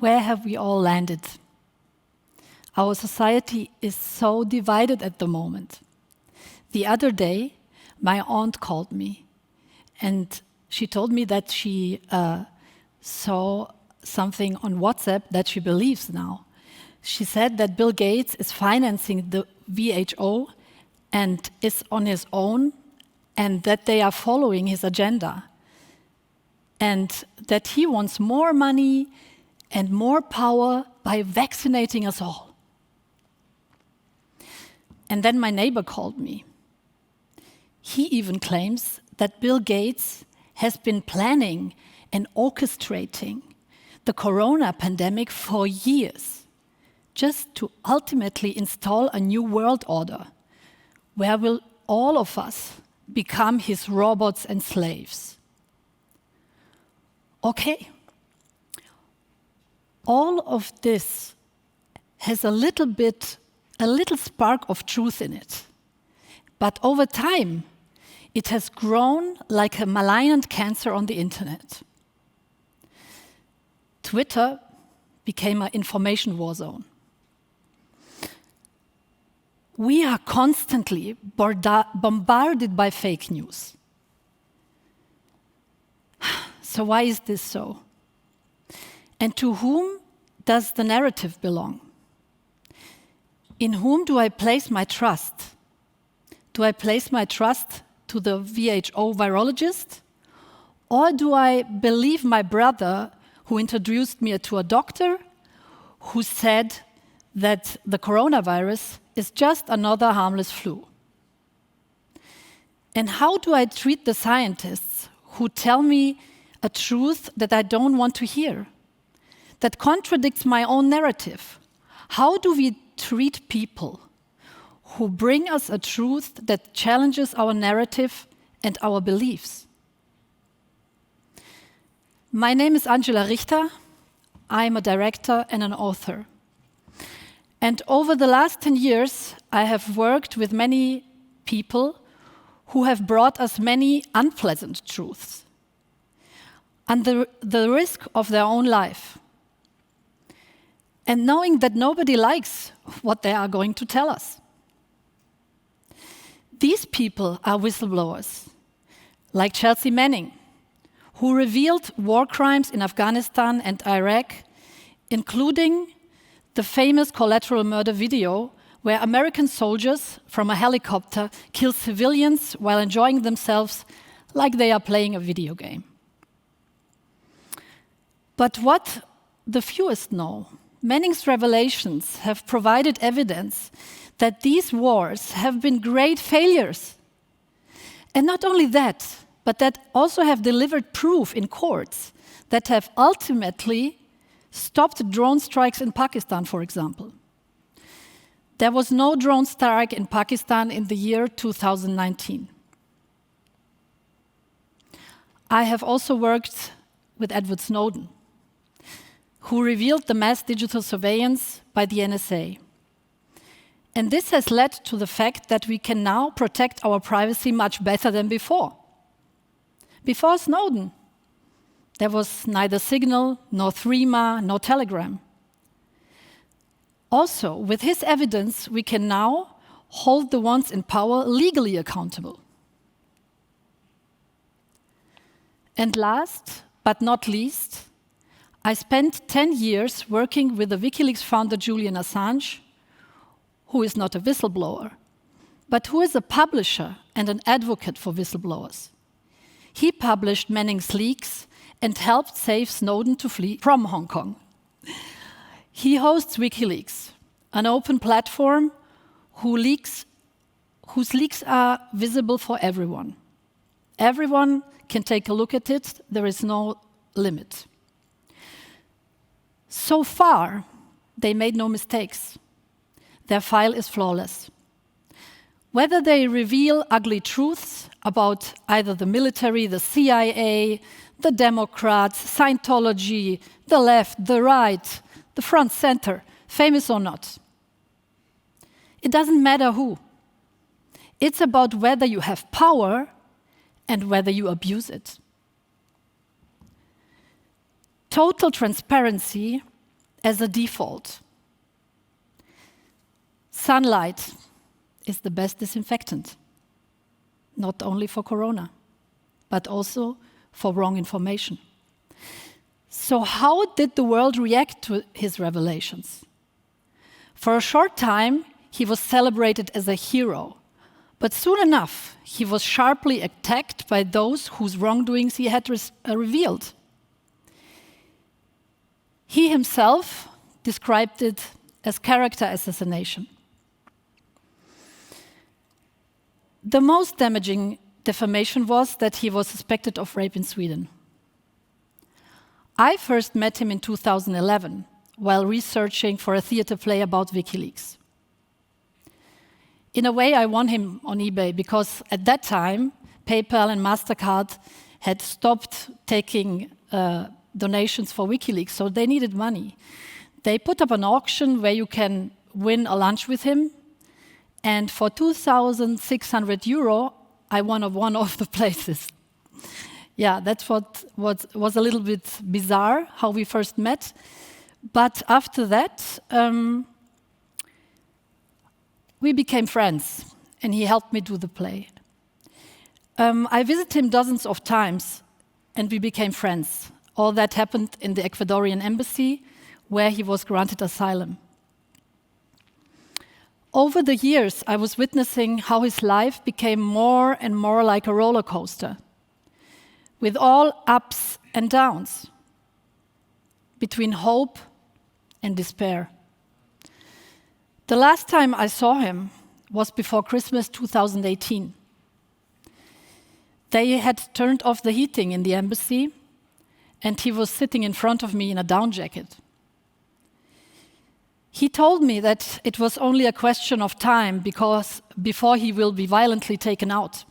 where have we all landed? Our society is so divided at the moment. The other day, my aunt called me, and she told me that she saw something on WhatsApp that she believes now. She said that Bill Gates is financing the WHO and is on his own, and that they are following his agenda, and that he wants more money and more power by vaccinating us all. And then my neighbor called me. He even claims that Bill Gates has been planning and orchestrating the corona pandemic for years, just to ultimately install a new world order, where will all of us become his robots and slaves. Okay. All of this has a little spark of truth in it. But over time, it has grown like a malignant cancer on the internet. Twitter became an information war zone. We are constantly bombarded by fake news. So why is this so? And to whom does the narrative belong? In whom do I place my trust? Do I place my trust to the WHO virologist? Or do I believe my brother who introduced me to a doctor who said that the coronavirus is just another harmless flu? And how do I treat the scientists who tell me a truth that I don't want to hear, that contradicts my own narrative? How do we treat people who bring us a truth that challenges our narrative and our beliefs? My name is Angela Richter. I'm a director and an author. And over the last 10 years, I have worked with many people who have brought us many unpleasant truths, under the risk of their own life, and knowing that nobody likes what they are going to tell us. These people are whistleblowers, like Chelsea Manning, who revealed war crimes in Afghanistan and Iraq, including the famous collateral murder video where American soldiers from a helicopter kill civilians while enjoying themselves like they are playing a video game. But what the fewest know, Manning's revelations have provided evidence that these wars have been great failures. And not only that, but that also have delivered proof in courts that have ultimately stopped drone strikes in Pakistan, for example. There was no drone strike in Pakistan in the year 2019. I have also worked with Edward Snowden, who revealed the mass digital surveillance by the NSA. And this has led to the fact that we can now protect our privacy much better than before. Before Snowden, there was neither Signal, nor Threema, nor Telegram. Also, with his evidence, we can now hold the ones in power legally accountable. And last but not least, I spent 10 years working with the WikiLeaks founder Julian Assange, who is not a whistleblower, but who is a publisher and an advocate for whistleblowers. He published Manning's leaks and helped save Snowden to flee from Hong Kong. He hosts WikiLeaks, an open platform whose leaks are visible for everyone. Everyone can take a look at it. There is no limit. So far, they made no mistakes. Their file is flawless. Whether they reveal ugly truths about either the military, the CIA, the Democrats, Scientology, the left, the right, the front, center, famous or not. It doesn't matter who. It's about whether you have power and whether you abuse it. Total transparency as a default. Sunlight is the best disinfectant, not only for corona, but also for wrong information. So how did the world react to his revelations? For a short time, he was celebrated as a hero, but soon enough, he was sharply attacked by those whose wrongdoings he had revealed. He himself described it as character assassination. The most damaging defamation was that he was suspected of rape in Sweden. I first met him in 2011 while researching for a theater play about WikiLeaks. In a way, I won him on eBay because at that time, PayPal and MasterCard had stopped taking donations for WikiLeaks, so they needed money. They put up an auction where you can win a lunch with him, and for 2,600 euro, I won one of the places. Yeah, that's what was a little bit bizarre, how we first met. But after that, we became friends, and he helped me do the play. I visited him dozens of times, and we became friends. All that happened in the Ecuadorian embassy, where he was granted asylum. Over the years, I was witnessing how his life became more and more like a roller coaster, with all ups and downs, between hope and despair. The last time I saw him was before Christmas 2018. They had turned off the heating in the embassy, and he was sitting in front of me in a down jacket. He told me that it was only a question of time before he will be violently taken out.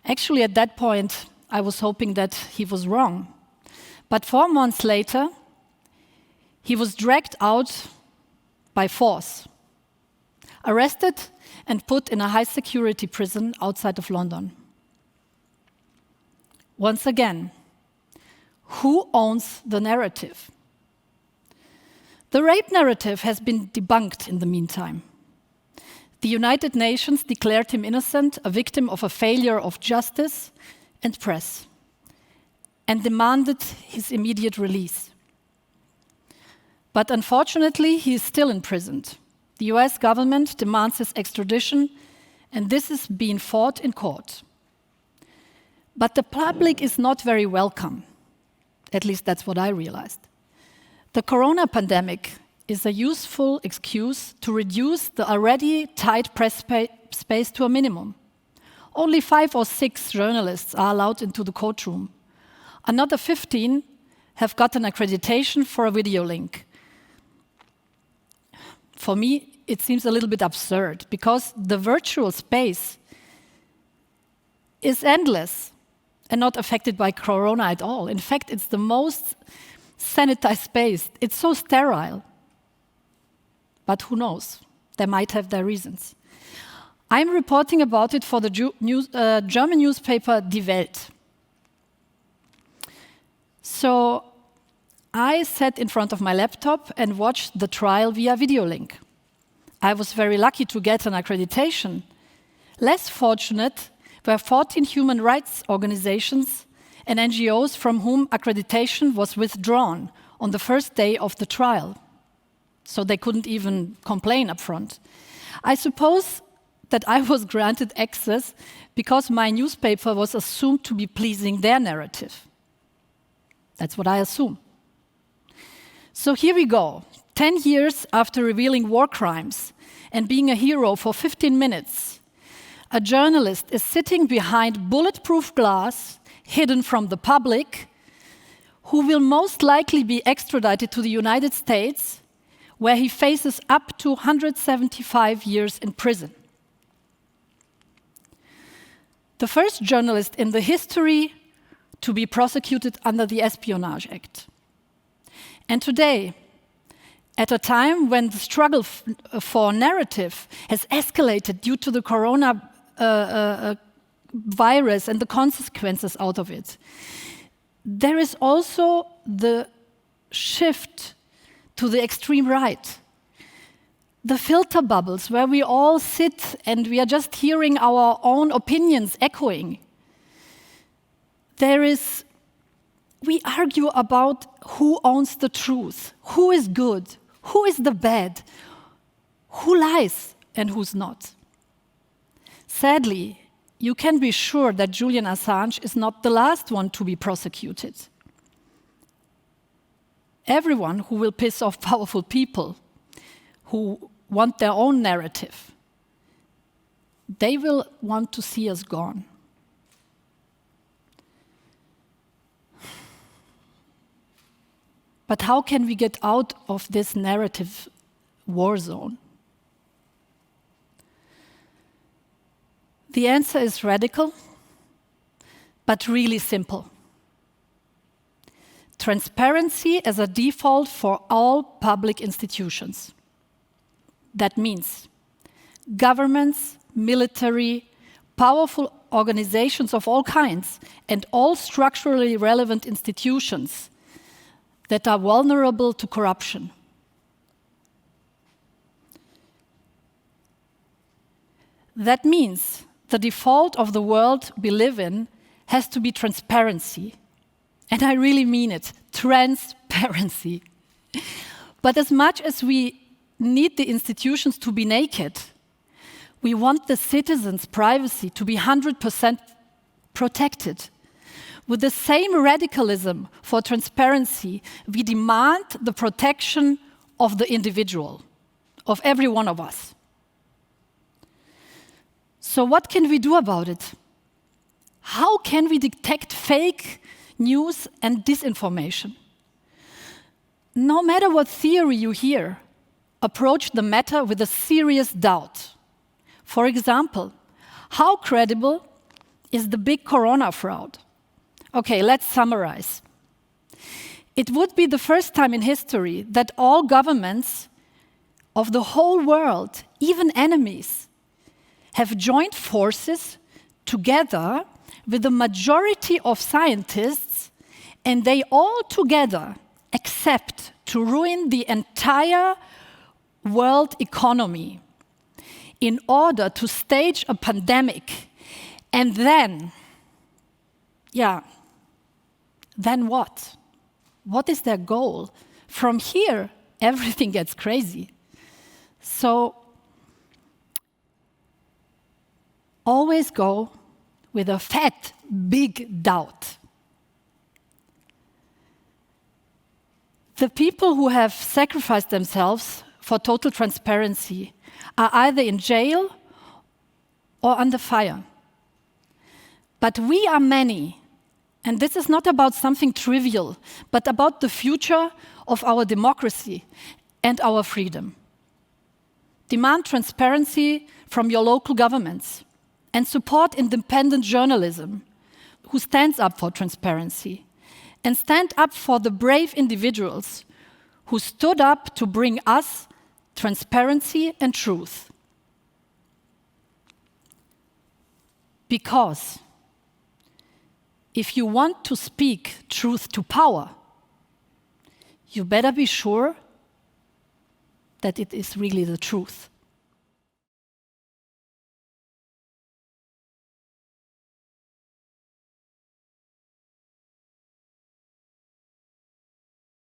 Actually, at that point, I was hoping that he was wrong. But 4 months later, he was dragged out by force, arrested and put in a high-security prison outside of London. Once again, who owns the narrative? The rape narrative has been debunked in the meantime. The United Nations declared him innocent, a victim of a failure of justice and press, and demanded his immediate release. But unfortunately, he is still imprisoned. The US government demands his extradition, and this is being fought in court. But the public is not very welcome. At least that's what I realized. The corona pandemic is a useful excuse to reduce the already tight press space to a minimum. Only 5 or 6 journalists are allowed into the courtroom. Another 15 have gotten accreditation for a video link. For me, it seems a little bit absurd because the virtual space is endless and not affected by corona at all. In fact, it's the most sanitized space. It's so sterile. But who knows? They might have their reasons. I'm reporting about it for the German newspaper Die Welt. So I sat in front of my laptop and watched the trial via video link. I was very lucky to get an accreditation. Less fortunate were 14 human rights organizations and NGOs from whom accreditation was withdrawn on the first day of the trial. So they couldn't even complain up front. I suppose that I was granted access because my newspaper was assumed to be pleasing their narrative. That's what I assume. So here we go. 10 years after revealing war crimes and being a hero for 15 minutes, a journalist is sitting behind bulletproof glass, hidden from the public, who will most likely be extradited to the United States, where he faces up to 175 years in prison. The first journalist in the history to be prosecuted under the Espionage Act. And today, at a time when the struggle for narrative has escalated due to the corona virus and the consequences out of it, there is also the shift to the extreme right. The filter bubbles where we all sit and we are just hearing our own opinions echoing. We argue about who owns the truth, who is good, who is the bad, who lies and who's not. Sadly, you can be sure that Julian Assange is not the last one to be prosecuted. Everyone who will piss off powerful people, who want their own narrative, they will want to see us gone. But how can we get out of this narrative war zone? The answer is radical, but really simple. Transparency as a default for all public institutions. That means governments, military, powerful organizations of all kinds, and all structurally relevant institutions that are vulnerable to corruption. That means the default of the world we live in has to be transparency. And I really mean it, transparency. But as much as we need the institutions to be naked, we want the citizens' privacy to be 100% protected. With the same radicalism for transparency, we demand the protection of the individual, of every one of us. So what can we do about it? How can we detect fake news and disinformation? No matter what theory you hear, approach the matter with a serious doubt. For example, how credible is the big corona fraud? Okay, let's summarize. It would be the first time in history that all governments of the whole world, even enemies, have joined forces together with the majority of scientists, and they all together accept to ruin the entire world economy in order to stage a pandemic. And then what? What is their goal? From here, everything gets crazy. So always go with a fat, big doubt. The people who have sacrificed themselves for total transparency are either in jail or under fire. But we are many, and this is not about something trivial, but about the future of our democracy and our freedom. Demand transparency from your local governments and support independent journalism who stands up for transparency, and stand up for the brave individuals who stood up to bring us transparency and truth. Because if you want to speak truth to power, you better be sure that it is really the truth.